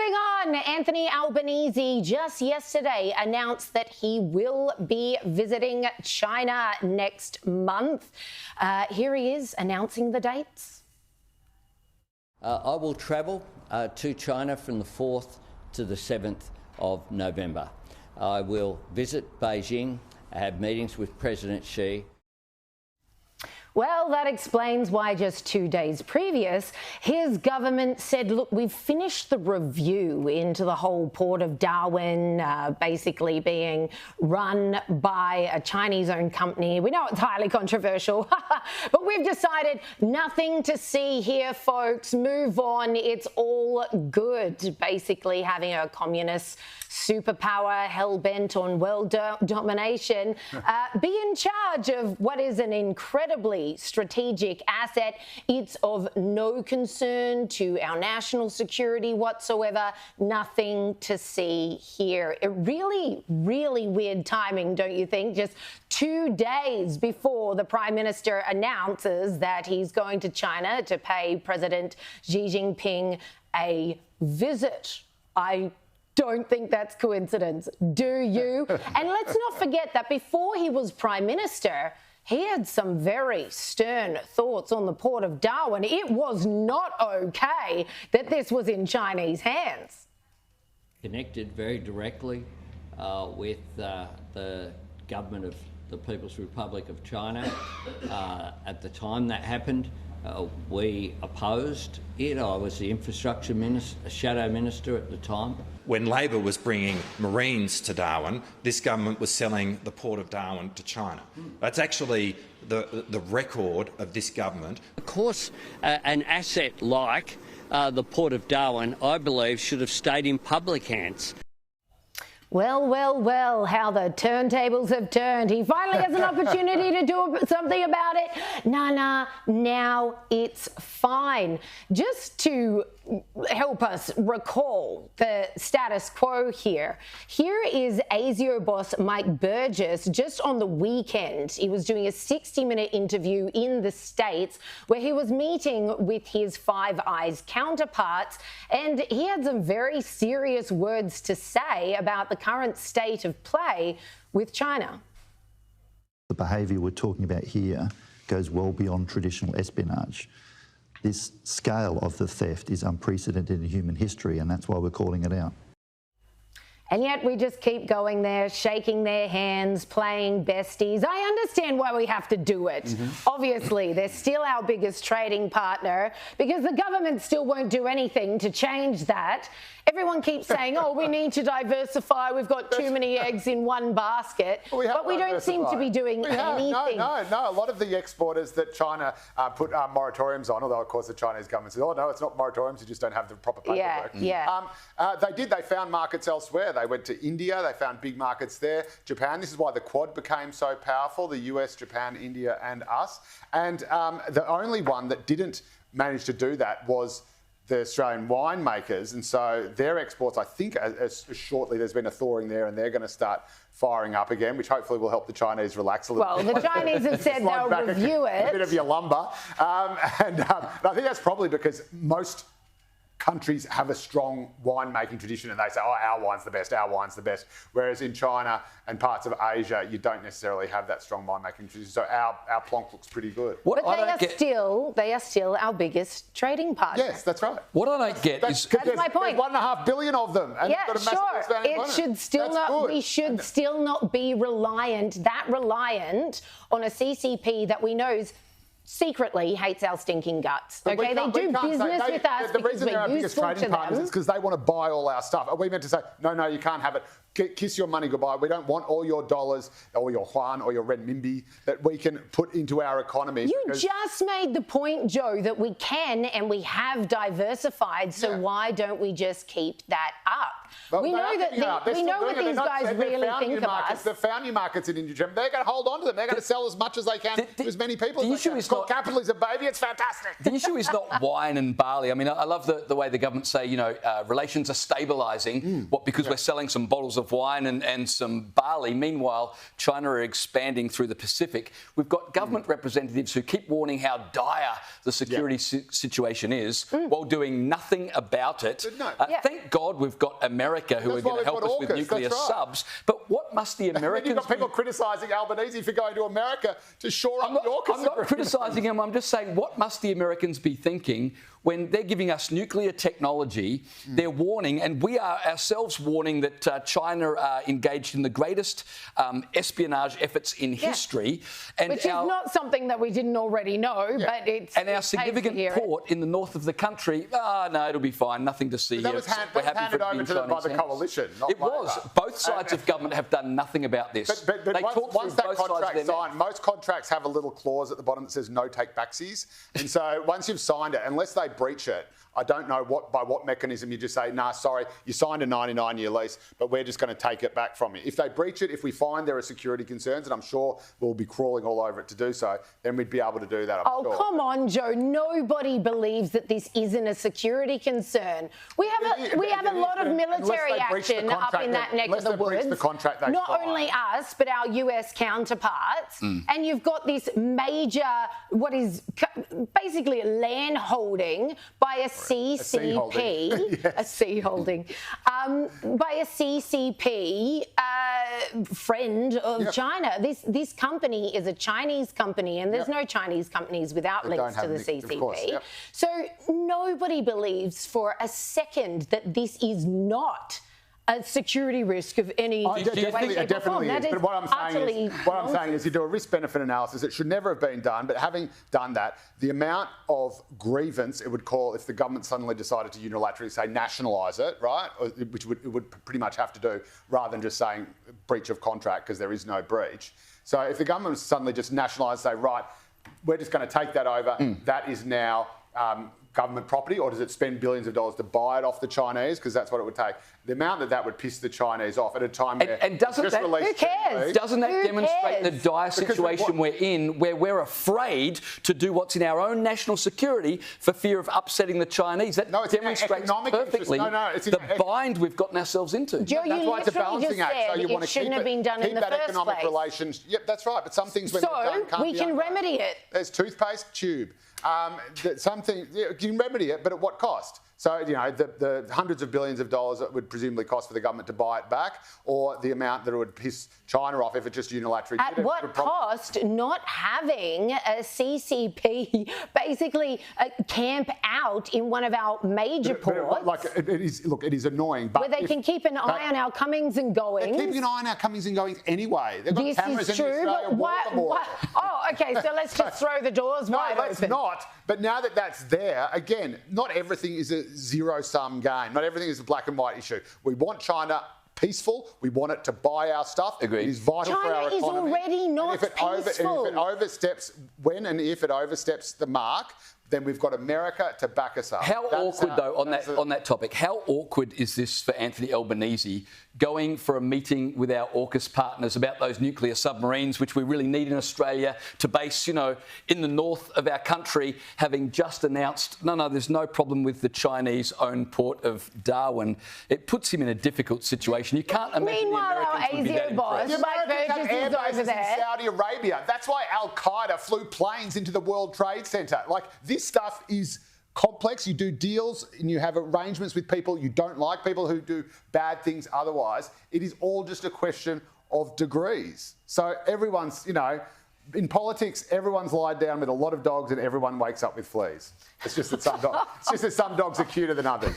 Moving on, Anthony Albanese just yesterday announced that he will be visiting China next month. Here he is announcing the dates. I will travel to China from the 4th to the 7th of November. I will visit Beijing, have meetings with President Xi. Well, that explains why just 2 days previous, his government said, look, we've finished the review into the whole Port of Darwin, basically being run by a Chinese-owned company. We know it's highly controversial, but we've decided nothing to see here, folks. Move on. It's all good. Basically having a communist superpower hell-bent on world domination be in charge of what is an incredibly strategic asset. It's of no concern to our national security whatsoever. Nothing to see here. It really weird timing, don't you think? Just 2 days before the Prime Minister announces that he's going to China to pay President Xi Jinping a visit. I don't think that's coincidence, do you? And let's not forget that before he was Prime Minister, he had some very stern thoughts on the Port of Darwin. It was not okay that this was in Chinese hands. Connected very directly with the government of the People's Republic of China. At the time that happened, we opposed it. I was the infrastructure minister, shadow minister at the time. When Labor was bringing Marines to Darwin, this government was selling the Port of Darwin to China. That's actually the record of this government. Of course, an asset like the Port of Darwin, I believe, should have stayed in public hands. Well, how the turntables have turned. He finally has an opportunity to do something about it. Nah, now it's fine. Just to help us recall the status quo here. Here is ASIO boss Mike Burgess just on the weekend. He was doing a 60-minute interview in the States where he was meeting with his Five Eyes counterparts, and he had some very serious words to say about the current state of play with China. The behaviour we're talking about here goes well beyond traditional espionage. This scale of the theft is unprecedented in human history, and that's why we're calling it out. And yet we just keep going there, shaking their hands, playing besties. I understand why we have to do it. Obviously, they're still our biggest trading partner because the government still won't do anything to change that. Everyone keeps saying, oh, we need to diversify. We've got too many eggs in one basket. But we don't seem to be doing anything. No. A lot of the exporters that China put moratoriums on, although, of course, the Chinese government says, oh, no, it's not moratoriums. You just don't have the proper paperwork. They found markets elsewhere. They went to India. They found big markets there. Japan. This is why the Quad became so powerful, the US, Japan, India and us. And the only one that didn't manage to do that was the Australian winemakers, and so their exports, I think, as shortly there's been a thawing there, and they're going to start firing up again, which hopefully will help the Chinese relax a little bit. Well, the Chinese have said they'll review it. A bit of your lumber. And I think that's probably because most countries have a strong winemaking tradition and they say, oh, our wine's the best. Whereas in China and parts of Asia, you don't necessarily have that strong winemaking tradition. So our plonk looks pretty good. But they are still our biggest trading partner. Yes, that's right. What I don't get is... That's my point. 1.5 billion of them. And yeah, got a sure. It should still not, we should still not be reliant on a CCP that we know is secretly hates our stinking guts. Okay, they do business with us the because reason they're our we're biggest useful trading to partners them. is because they want to buy all our stuff. Are we meant to say, no, you can't have it? Kiss your money goodbye. We don't want all your dollars or your yuan or your renminbi that we can put into our economy. You just made the point, Joe, that we can and we have diversified. So why don't we just keep that up? But we know that these guys really think of us. They've found new markets in India. They're going to hold on to them. They're going to sell as much as they can to as many people as they can. It's called capitalism, baby. It's fantastic. The issue is not wine and barley. I mean, I love the way the government say, relations are stabilising. Because we're selling some bottles of of wine and some barley. Meanwhile, China are expanding through the Pacific. We've got government representatives who keep warning how dire the security situation is while doing nothing about it. Thank God we've got America who are going to help us with nuclear subs. But what must the Americans... You've got people criticising Albanese for going to America to shore up the AUKUS. I'm not criticising him. I'm just saying, what must the Americans be thinking when they're giving us nuclear technology? They're warning, and we are ourselves warning that China are engaged in the greatest espionage efforts in history. And which is not something that we didn't already know, but it's... And our significant port in the north of the country, no, it'll be fine, nothing to see here. That was handed over to them by the coalition, not It was. Both sides of government have done nothing about this. But once that contract's signed, most contracts have a little clause at the bottom that says no take-backsies. And so once you've signed it, unless they breach it, I don't know by what mechanism you just say, nah, sorry, you signed a 99-year lease, but we're just going to take it back from you. If they breach it, if we find there are security concerns, and I'm sure we'll be crawling all over it to do so, then we'd be able to do that, I'm sure. Come on, Joe. Nobody believes that this isn't a security concern. We have a lot of military action up in that neck of the woods. Not only us, but our US counterparts. And you've got this major, what is basically a land holding by a CCP, a sea holding, by a CCP friend of China. This company is a Chinese company, and there's no Chinese companies without links to the CCP. So nobody believes for a second that this is not a security risk of any it definitely is. But what I'm saying is you do a risk-benefit analysis. It should never have been done, but having done that, the amount of grievance it would call if the government suddenly decided to unilaterally say nationalise it, right, which it would pretty much have to do, rather than just saying breach of contract because there is no breach. So if the government suddenly just nationalise, say, right, we're just going to take that over, that is now government property, or does it spend billions of dollars to buy it off the Chinese? Because that's what it would take. The amount that would piss the Chinese off at a time where... And doesn't that... Who cares? Doesn't that demonstrate the dire situation we're in, where we're afraid to do what's in our own national security for fear of upsetting the Chinese? That demonstrates perfectly the bind we've gotten ourselves into. Joe, that's why it's a balancing act. So you want to shouldn't have been done in the first place. Economic relations. Yep, that's right. But some things when they're done can't be we can remedy it. There's toothpaste tube. Something you can remedy it, but at what cost? So, you know, the hundreds of billions of dollars it would presumably cost for the government to buy it back, or the amount that it would piss China off if it just unilaterally did it. At what cost not having a CCP basically camp out in one of our major ports? It is annoying. But where they can keep an eye on our comings and goings. They're keeping an eye on our comings and goings anyway. They've got this cameras is true, but oh, okay, so let's just throw the doors wide open. No, let's not. But now that that's there, again, not everything is a zero-sum game. Not everything is a black and white issue. We want China peaceful. We want it to buy our stuff. Agreed. It is vital for our economy. China is already not peaceful. When and if it oversteps the mark, then we've got America to back us up. How awkward, though, on that topic, how awkward is this for Anthony Albanese going for a meeting with our AUKUS partners about those nuclear submarines, which we really need in Australia to base, in the north of our country, having just announced, no, there's no problem with the Chinese-owned Port of Darwin. It puts him in a difficult situation. You can't imagine the Americans would be that impressed. The Americans have air bases in Saudi Arabia. That's why Al-Qaeda flew planes into the World Trade Center. This stuff is complex. You do deals and you have arrangements with people. You don't like people who do bad things otherwise. It is all just a question of degrees. So everyone's, in politics, everyone's lied down with a lot of dogs and everyone wakes up with fleas. It's just that some dogs are cuter than others.